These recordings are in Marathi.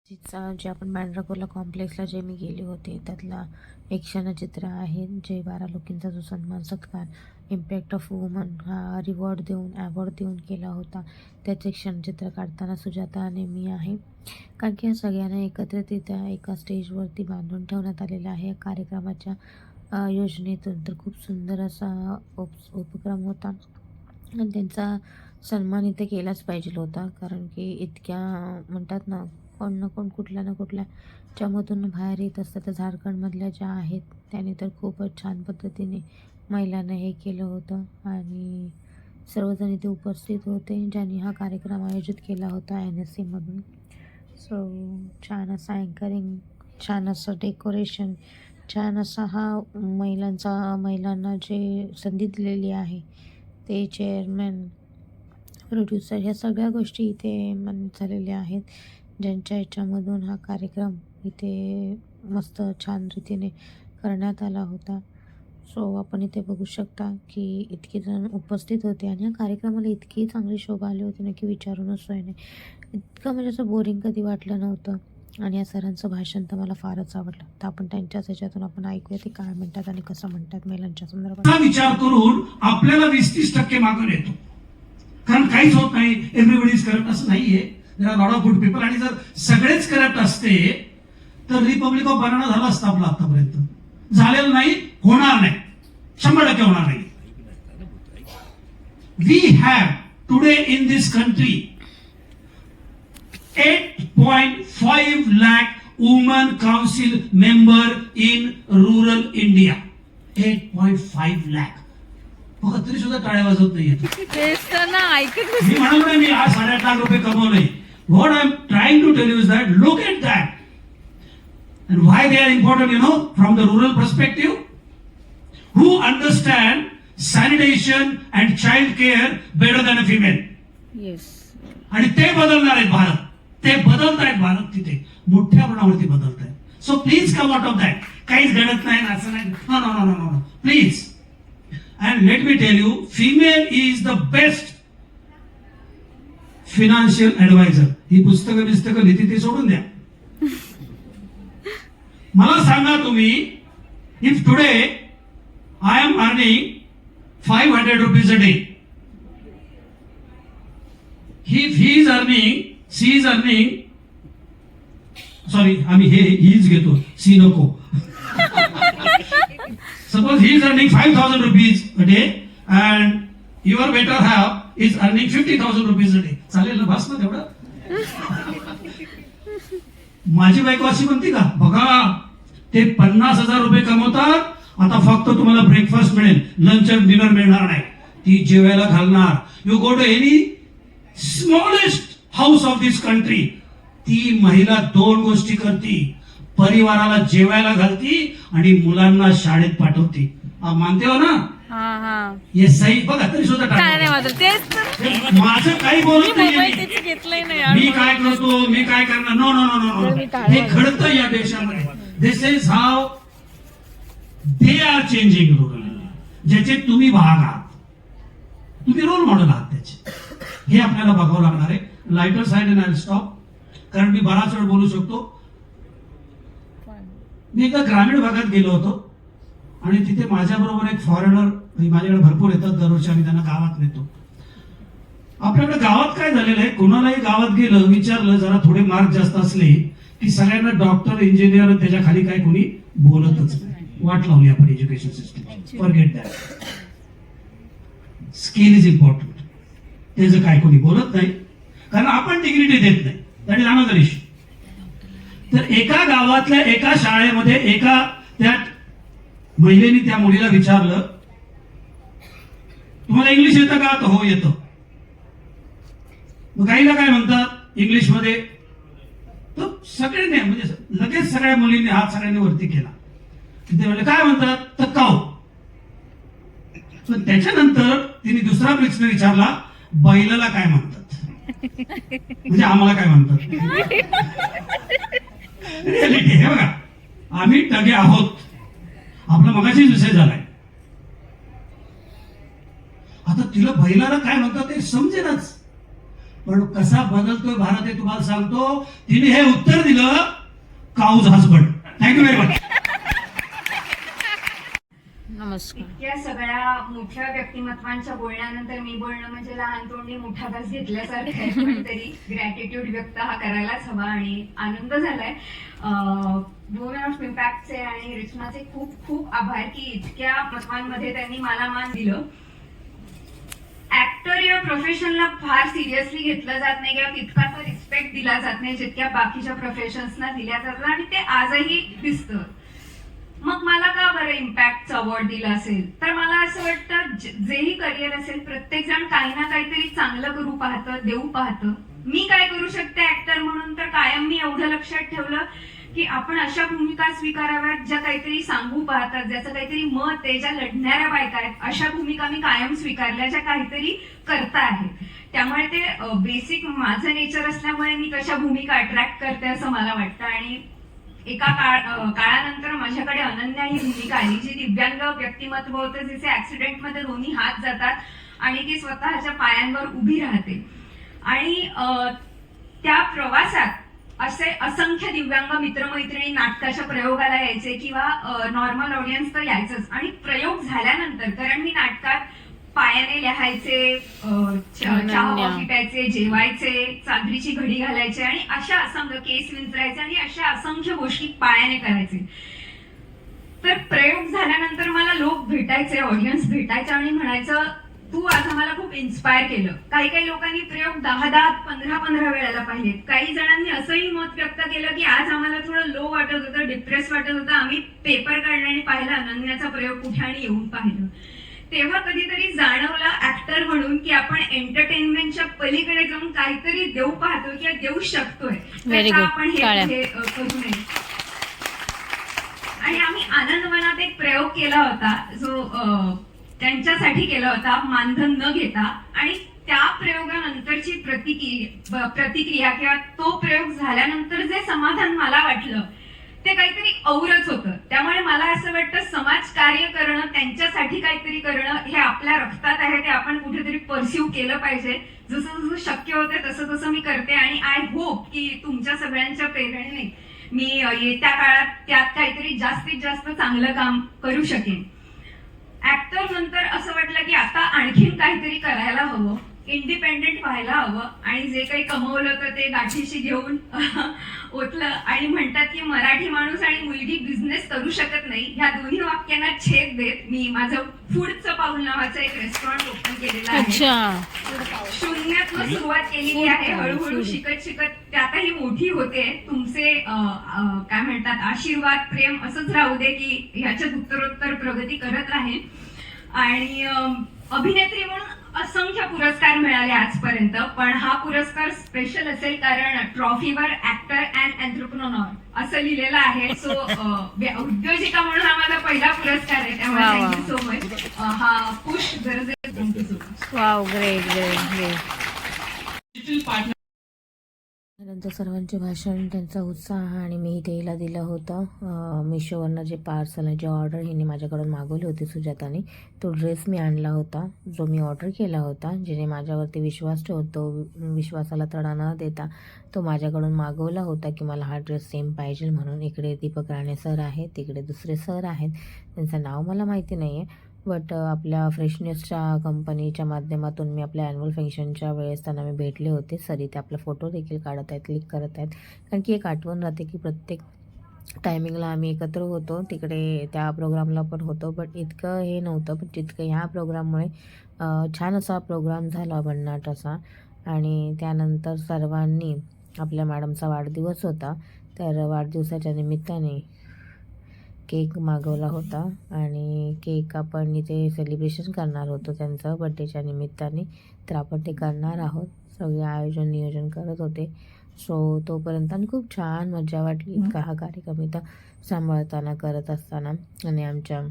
तिचा जे आपण बँड्राकोला कॉम्प्लेक्सला जे मी गेले होते त्यातला एक क्षणचित्र आहे, जे 12 लोकींचा जो सन्मान सत्कार इम्पॅक्ट ऑफ वुमन हा अवॉर्ड देऊन केला होता. त्याचे क्षणचित्र काढताना सुजाता आणि मी आहे. कारण की या सगळ्यांना एकत्रितरित्या एका स्टेजवरती बांधून ठेवण्यात आलेलं आहे या कार्यक्रमाच्या योजनेतून. तर खूप सुंदर असा उपक्रम होता आणि त्यांचा सन्मान इथे केलाच पाहिजे होता. कारण की इतक्या म्हणतात ना, कोण ना कोण कुठल्या ना कुठल्याच्यामधून बाहेर येत असतात. तर झारखंडमधल्या ज्या आहेत त्याने तर खूपच छान पद्धतीने महिलांना हे केलं होतं आणि सर्वजण इथे उपस्थित होते ज्यांनी हा कार्यक्रम आयोजित केला होता NSCमधून. सो छान असं अँकरिंग, छान असं डेकोरेशन, छान असा हा महिलांना जे संधी दिलेली आहे ते चेअरमॅन, प्रोड्युसर ह्या सगळ्या गोष्टी इथे मान्य झालेल्या आहेत, ज्यांच्या ह्याच्यामधून हा कार्यक्रम इथे मस्त छान रीतीने करण्यात आला होता. सो आपण इथे बघू शकता की इतके जण उपस्थित होते आणि या कार्यक्रमाला इतकी चांगली शोभा आली होती ना की विचारूनच सोय नाही. इतकं म्हणजे असं बोरिंग कधी वाटलं नव्हतं आणि या सरांचं भाषण तर मला फारच आवडलं. तर आपण त्यांच्याच ह्याच्यातून आपण ऐकूया ते काय म्हणतात आणि कसं म्हणतात महिलांच्या संदर्भात. विचार करून आपल्याला 20-30% मागून येतो, कारण काहीच होत नाही, एव्हरीबडी इज करप्ट असं नाहीये. There are lot of good people. आणि जर सगळेच करप्ट असते तर रिपब्लिक ऑफ बनाना झाला असता आपला आतापर्यंत. झालेलं नाही, होणार नाही, 100% होणार नाही. We have today in this country 8.5 lakh women council member in rural India. 8.5 lakh. बघा तरी सुद्धा टाळ्या वाजवत नाहीये. मी म्हणालो नाही मी आज 8.5 लाख रुपये कमवले. What I'm trying to tell you is that look at that. And why they are important, you know, from the rural perspective? Who understand sanitation and child care better than a female? Yes. आणि ते बदलणार आहेत भारत. ते बदलत आहेत भारत, तिथे मोठ्या प्रमाणावरती बदलत आहेत. So please come out of that. काहीच घडत नाही असं नाही. No no no no no please. And let me tell you, female is the best financial advisor. ही पुस्तकं लिहिते ती सोडून द्या. मला सांगा तुम्ही, if today I am earning 500 rupees a day, if he is earning, she is earning, sorry, आम्ही he's घेतो, सी नको. Suppose he is earning 5,000 rupees a day and your better half is earning 50,000 rupees a day. चालेल ना, भास ना तेवढं. माझी बायको अशी म्हणते का, बघा ते 50,000 रुपये कमवतात, आता फक्त तुम्हाला ब्रेकफास्ट मिळेल, लंच आणि डिनर मिळणार नाही. ती जेवायला घालणार. You go to any smallest house of this country, ती महिला 2 गोष्टी करती. परिवाराला जेवायला घालती आणि मुलांना शाळेत पाठवती. मानते हो ना? हे सही. बघा तरी सुद्धा माझं काही बोलत नाही. मी काय करतो, मी काय करणार, no no no no no. हे घडतं या देशामध्ये. This is how they are changing rural. ज्याचे तुम्ही भाग आहात, तुम्ही रोल मॉडेल आहात त्याचे. हे आपल्याला बघावं लागणार आहे. Lighter side and I stop, कारण मी बराच वेळ बोलू शकतो. मी एका ग्रामीण भागात गेलो होतो आणि तिथे माझ्याबरोबर एक फॉरेनर, माझ्याकडे भरपूर येतात दरवर्षी, आम्ही त्यांना गावात नेतो. आपल्याकडे गावात काय झालेलं आहे, कुणालाही गावात गेलं, विचारलं, जरा थोडे मार्क जास्त असले की सगळ्यांना डॉक्टर, इंजिनियर, त्याच्या खाली काय कोणी बोलतच नाही. वाट लावली आपण education system. Forget that. Skill is important. त्याचं काय कोणी बोलत नाही, कारण आपण डिग्निटी देत नाही. That is another issue. तर एका गावातल्या एका शाळेमध्ये एका त्या महिलेने त्या मुलीला विचारलं, तुम्हाला इंग्लिश येतं का? तर हो येतं. मग काहीला काय म्हणतात इंग्लिशमध्ये, तर सगळ्यांनी म्हणजे लगेच सगळ्या मुलींनी हात सगळ्यांनी वरती केला. ते म्हणले काय म्हणतात? तर काऊ. पण त्याच्यानंतर तिने दुसरा प्रश्न विचारला, बैलाला काय म्हणतात? म्हणजे आम्हाला काय म्हणतात? रियालिटी हे बघा, आम्ही टगे आहोत. आपला मगाशीच विषय झालाय. आता तिला बैलाला काय म्हणतात ते समजेनाच. पण कसा बदलतोय भारत हे तुम्हाला सांगतो. तिने हे उत्तर दिलं, काऊज हसबंड. Thank you very much. नमस्कार. इतक्या सगळ्या मोठ्या व्यक्तिमत्वांच्या बोलण्यानंतर मी बोलणं म्हणजे लहान तोंडी मोठा घास घेतल्यासारखं आहे. पण तरी ग्रॅटिट्यूड व्यक्त हा करायलाच हवा आणि आनंद झालाय. वुमेन ऑफ इम्पॅक्टचे आणि रिचमाचे खूप खूप आभार की इतक्या तत्वांमध्ये त्यांनी मला मान दिलं. ऍक्टर या प्रोफेशनला फार सिरियसली घेतलं जात नाही किंवा तितकासा रिस्पेक्ट दिला जात नाही जितक्या बाकीच्या प्रोफेशन्सना दिल्या जातात आणि ते आजही दिसतं. मग मला का बरं इम्पॅक्टचा अवॉर्ड दिला असेल, तर मला असं वाटतं जेही करिअर असेल प्रत्येक जण काही ना काहीतरी चांगलं करू पाहतं, देऊ पाहतं. मी काय करू शकते ऍक्टर म्हणून, तर कायम मी एवढं लक्षात ठेवलं की आपण अशा भूमिका स्वीकाराव्यात ज्या काहीतरी सांगू पाहतात, ज्याचं काहीतरी मत आहे, ज्या लढणाऱ्या बायका आहेत, अशा भूमिका मी कायम स्वीकारल्या ज्या काहीतरी करता आहेत. त्यामुळे ते बेसिक माझं नेचर असल्यामुळे मी तशा भूमिका अट्रॅक्ट करते असं मला वाटतं. आणि एका काळानंतर माझ्याकडे अनन्या ही भूमिका आली, जी दिव्यांग व्यक्तिमत्व होतं, जिचे ऍक्सिडेंटमध्ये दोन्ही हात जातात आणि ती स्वतःच्या पायांवर उभी राहते. आणि त्या प्रवासात असे असंख्य दिव्यांग मित्रमैत्रिणी नाटकाच्या प्रयोगाला यायचे किंवा नॉर्मल ऑडियन्स तर यायचंच. आणि प्रयोग झाल्यानंतर, कारण मी नाटकात पायाने लिहायचे, चहा कॉफी प्यायचे, जेवायचे, चादरीची घडी घालायचे आणि अशा असंख्य केस विंचरायचे आणि अशा असंख्य गोष्टी पायाने करायचे. तर प्रयोग झाल्यानंतर मला लोक भेटायचे, ऑडियन्स भेटायचे आणि म्हणायचं, तू आज आम्हाला खूप इन्स्पायर केलं. काही काही लोकांनी प्रयोग 10-10, 15-15 वेळेला पाहिलेत. काही जणांनी असंही मत व्यक्त केलं की आज आम्हाला थोडं लो वाटत होतं, डिप्रेस वाटत होतं, आम्ही पेपर काढला आणि पाहिला अनन्याचा प्रयोग कुठे आणि येऊन पाहिलं. तेव्हा कधीतरी जाणवलं ऍक्टर म्हणून की आपण एंटरटेनमेंटच्या पलीकडे जाऊन काहीतरी देऊ पाहतोय किंवा देऊ शकतोय. आपण हे करू नये. आणि आम्ही आनंदवनात एक प्रयोग केला होता, जो त्यांच्यासाठी केला होता, मानधन न घेता. आणि त्या प्रयोगानंतरची प्रतिक्रिया किंवा तो प्रयोग झाल्यानंतर जे समाधान मला वाटलं ते काहीतरी औरच होतं. त्यामुळे मला असं वाटतं समाजकार्य करणं, त्यांच्यासाठी काहीतरी करणं हे आपल्या रक्तात आहे. ते आपण कुठेतरी परस्यू केलं पाहिजे. जसं जसं शक्य होतं तसं तसं मी करते. आणि आय होप की तुमच्या सगळ्यांच्या प्रेरणेने मी येत्या काळात त्यात काहीतरी जास्तीत जास्त चांगलं काम करू शकेन. ऍक्टर नंतर असं वाटलं की आता आणखीन काहीतरी करायला हवं, इंडिपेंडेंट व्हायला हवं. आणि जे काही कमवलं तर ते गाठीशी घेऊन ओतलं. आणि म्हणतात की मराठी माणूस आणि मुलगी बिझनेस करू शकत नाही, ह्या दोन्ही वाक्यांना छेद देत मी माझं फूडचं पाऊल नावाचं एक रेस्टॉरंट ओपन केलेलं आहे. शून्यातनं सुरुवात केलेली आहे. हळूहळू शिकत शिकत त्यातही मोठी होते. तुमचे काय म्हणतात आशीर्वाद, प्रेम असंच राहू दे की ह्याच्यात उत्तरोत्तर प्रगती करत राहील. आणि अभिनेत्री म्हणून असंख्य पुरस्कार मिळाले आजपर्यंत, पण हा पुरस्कार स्पेशल असेल कारण ट्रॉफीवर ऍक्टर अँड एंटरप्रेन्योर असं लिहिलेलं आहे. सो उद्योजिका म्हणून हा माझा पहिला पुरस्कार आहे. त्यामुळे थँक्यू सो मच. हा पुश गरजेचं. Thank you so much. Wow, great great great. त्यानंतर सर्वांचे भाषण, त्यांचा उत्साह आणि मी हिला दिलं होतं मिशोवरनं जे पार्सल आहे, जे ऑर्डर हिने माझ्याकडून मागवली होती सुजाताने. तो ड्रेस मी आणला होता जो मी ऑर्डर केला होता. जिने माझ्यावरती विश्वास ठेवतो, विश्वासाला तडा न देता तो माझ्याकडून मागवला होता की मला हा ड्रेस सेम पाहिजे म्हणून. इकडे दीपक राणे सर आहेत, तिकडे दुसरे सर आहेत, त्यांचं नाव मला माहिती नाही आहे. बट आपल्या फ्रेशनेसच्या कंपनीच्या माध्यमातून मी आपल्या ॲन्युअल फंक्शनच्या वेळेस त्यांना मी भेटले होते. सर इथे आपला फोटो देखील काढत आहेत, क्लिक करत आहेत. कारण की एक आठवण राहते की प्रत्येक टायमिंगला आम्ही एकत्र होतो, तिकडे त्या प्रोग्रामला पण होतो. बट इतकं हे नव्हतं, पण जितकं ह्या प्रोग्राममुळे छान असा प्रोग्राम झाला, भन्नाट असा. आणि त्यानंतर सर्वांनी, आपल्या मॅडमचा वाढदिवस होता, तर वाढदिवसाच्या निमित्ताने केक मागवला होता. आणि केक आपण इथे सेलिब्रेशन करणार होतो त्यांचं बड्डेच्या निमित्ताने, तर आपण ते करणार आहोत. सगळे आयोजन नियोजन करत होते. सो तोपर्यंत आणि खूप छान मजा वाटली इतका हा कार्यक्रम इथं सांभाळताना, करत असताना. आणि आमच्या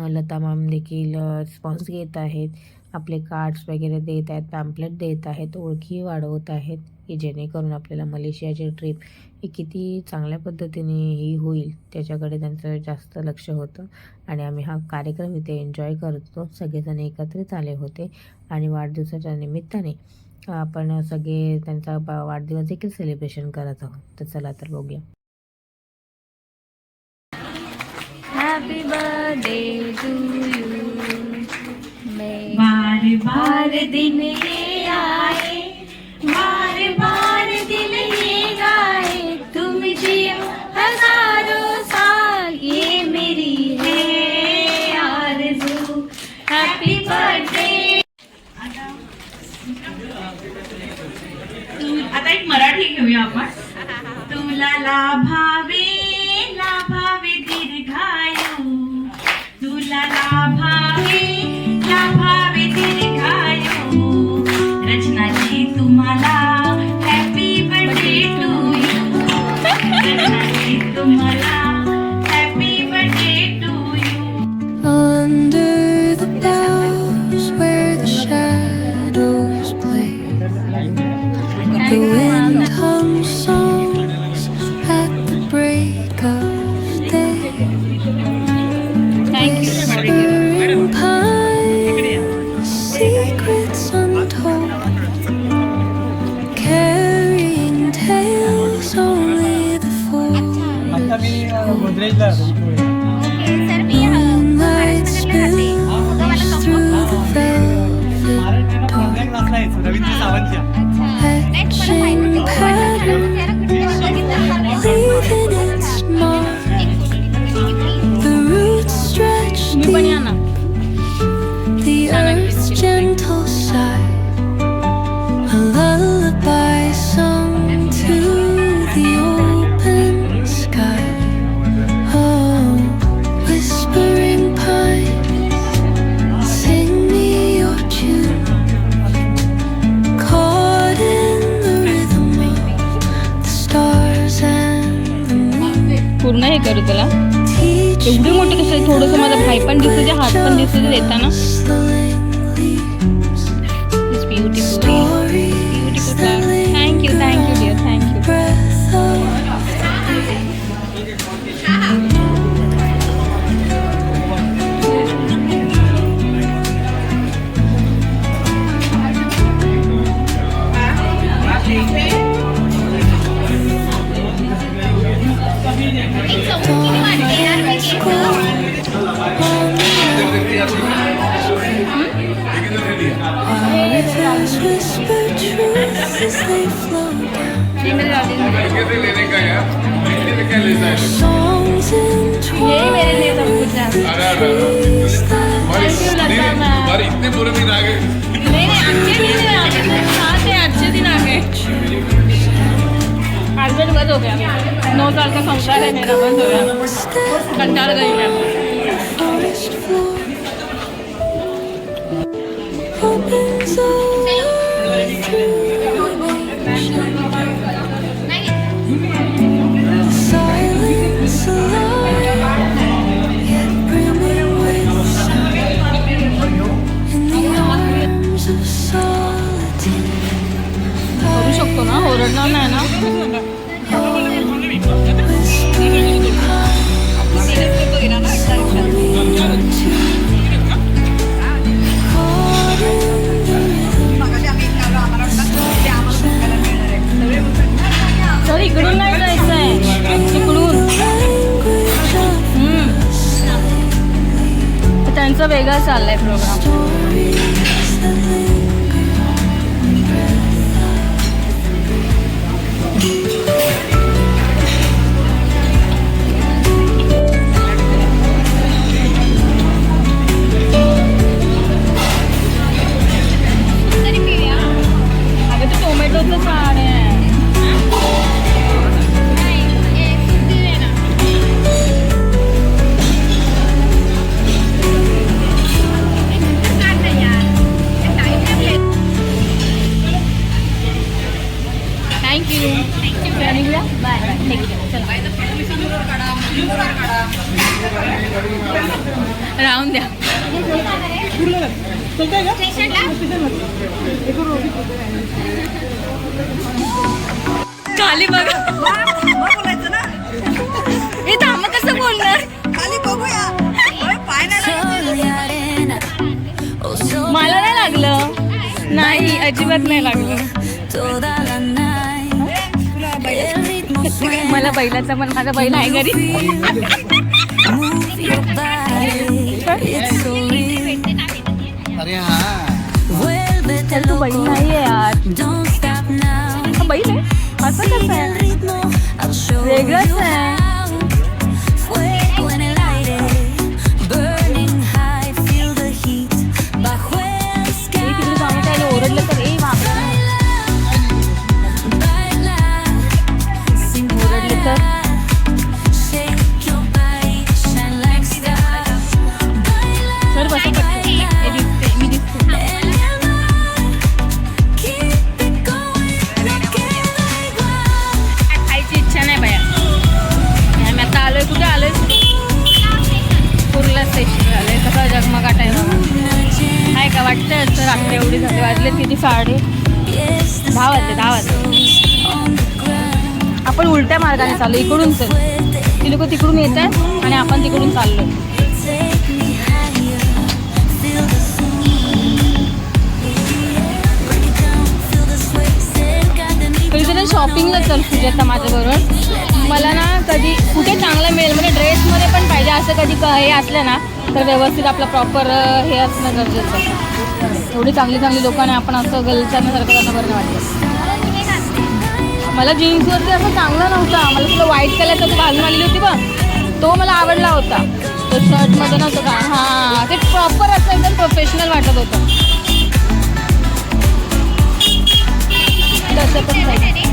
लता मॅम देखील रिस्पॉन्स घेत आहेत, आपले कार्ड्स वगैरे देत आहेत, पॅम्पलेट देत आहेत, ओळखी वाढवत आहेत की जेणेकरून आपल्याला मलेशियाची ट्रिप ही किती चांगल्या पद्धतीने ही होईल त्याच्याकडे त्यांचं जास्त लक्ष होतं. आणि आम्ही हा कार्यक्रम इथे एन्जॉय करतो. सगळेजण एकत्रित आले होते आणि वाढदिवसाच्या निमित्ताने आपण सगळे त्यांचा वाढदिवस देखील सेलिब्रेशन करत आहोत. तर चला तर बघूया. Happy birthday to you. बार बार दिन ये आए, बार बार दिल ये गाए, तुम जियो हजारों साल, ये मेरी है आरज़ू. Happy birthday. आता एक मराठी घेऊया आपण. तुला लाभावे दीर्घायू, तुला लाभावे दीर्घायू. रचनाजी तुम्हाला happy birthday to you. Rachnaji तुम्हाला happy birthday to you. Under the boughs where the shadows play, the wind hums songs at the break of day. Whispering pines, secrets untold, carrying tales only the foolish hold. Moonlight spills through the velvet door, etching patterns, leaving its mark. The roots stretch deep, the earth's gentle sigh, a lullaby sung to the open sky. Oh, whispering pines, sing me your tune, caught in the rhythm of the stars and the moon. पूर्ण हे करू तुला. Teach एवढी मोठी कसं आहे? थोडंसं माझा भाई पण दिसू दे, हात पण दिसू दे देताना. It's beautiful. Beautiful class. Thank you dear, thank you. breath of rivers whisper truth as they flow down. Songs entwined, trees that पर इतने बुरे दिन आ गए. नहीं अच्छे दिन आ गए, साथ है अच्छे दिन आ गए. हस्बैंड बंद हो गया. 9 साल का संसार है मेरा, बंद हो गया. कंटाल गई मैं. forest floor opens over through nation. The silence alive, yet brimming with sound. In the arms of solitude, करू शकतो ना, ओरडणार नाही ना. whispering pines, sing me your tune, caught in the sir इकडून नाही जायचं आहे, तिकडून. language of त्यांचा वेगळा चाललाय programme. stories that linger on breath of अगं ते टोमॅटोचं झाड आहे. थँक्यू. निघूया. Bye bye. चला राहून द्या. खाली बघा. हे थांब कसं बोलणार. मला नाही लागलं. नाही अजिबात नाही लागलं. toda la night. El ritmo suena. मला बैलाचा पण माझा बैल आहे घरी. Move your body. It's so real. Vuélvete तर तू बैल loco. नाहीये यार. Don't stop now. हा बैल आहे असं कसं Sigue el आहे ritmo. I'll show Reglas, you how. Fuego en el aire. Burning high. Feel the heat. Bajo el sky. तिकडे जाऊन त्याला ओरडलं तर ए बाबा Baila. Sin ओरडलं तर parar. Shake your body. Shine like stars. Baila. Sir बसू शकते हे दिसते मी दिसते En el mar. Keep it going. No queda igual. खायची इच्छा नाही बाया. आम्ही आता आलोय कुठे आलोय कुर्ला स्टेशन आलोय कसं जगमगाट आहे बाबा आहे का वाटतंय असं रात्री एवढी झाली वाजले किती 10:30 वाजले. आपण उलट्या मार्गाने चाललो इकडून चल ती लोक तिकडून येत आहेत आणि आपण तिकडून चाललोय. Take me higher. Feel the sun. Break it down. Feel the sway. Cerca de mí. कधीतरी शॉपिंगला चल सुजाता माझ्याबरोबर. मला ना कधी कुठे चांगलं मिळेल म्हणजे ड्रेसमध्ये पण पाहिजे असं कधी हे असलं ना तर व्यवस्थित आपलं प्रॉपर हे असणं गरजेचं आहे. एवढी चांगली चांगली लोकांनी आपण असं गलचाण्यासारखं करणं बरं नाही वाटतं. मला जीन्सवरती असं चांगला नव्हता. मला तुला व्हाईट कलरचा तू घालून आलेली होती बघ तो मला आवडला होता. तो शर्टमध्ये नव्हतं का हां ते प्रॉपर असं एकदम प्रोफेशनल वाटत होतं. तसं पण पाहिजे.